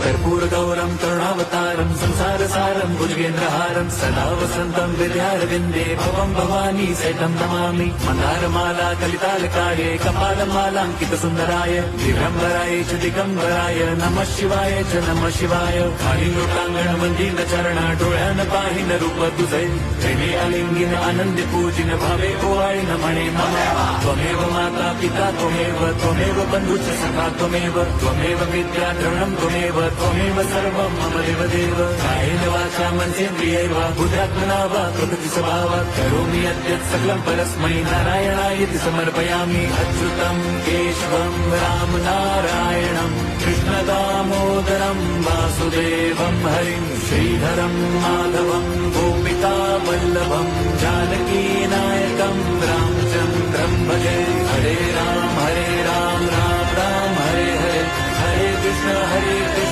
कर्पूरगौरं करुणावतारं संसारसारं भुजगेन्द्रहारं सदा वसन्तं हृदयारविन्दे भवं भवानी सहितं नमामि। मन्दारमाला कलितालकाये कपालमालाङ्कितसुन्दराय दिगम्बराय च दिगम्बराय नमः शिवाय च नमः शिवाय। लोकांगण मंदिर चरण डोळ्यान पाहिन रूप तुझे प्रेमे अलिंगिन आनंदी पूजिन भावे ओवाळीन म्हणे मम त्वमेव माता पिता त्वमेव बंधुश्च सखा त्वमेव विद्या द्रवणं त्वमेव सर्वं मम देवदेव। कायेन वाचा मनसेन्द्रियैव बुद्ध्यात्मना वा प्रकृति स्वभावात् करोमि यद्यत् सकलं परस्मै नारायणायति समर्पयामि। अच्युतं केशवं राम नारायणं कृष्णदामोदरं वासुदेवं हरिं श्रीधरं माधवं गोपिका वल्लभं जानकीनायकं रामचन्द्रं भजे। हरे राम राम राम हरे हरे, हरे कृष्ण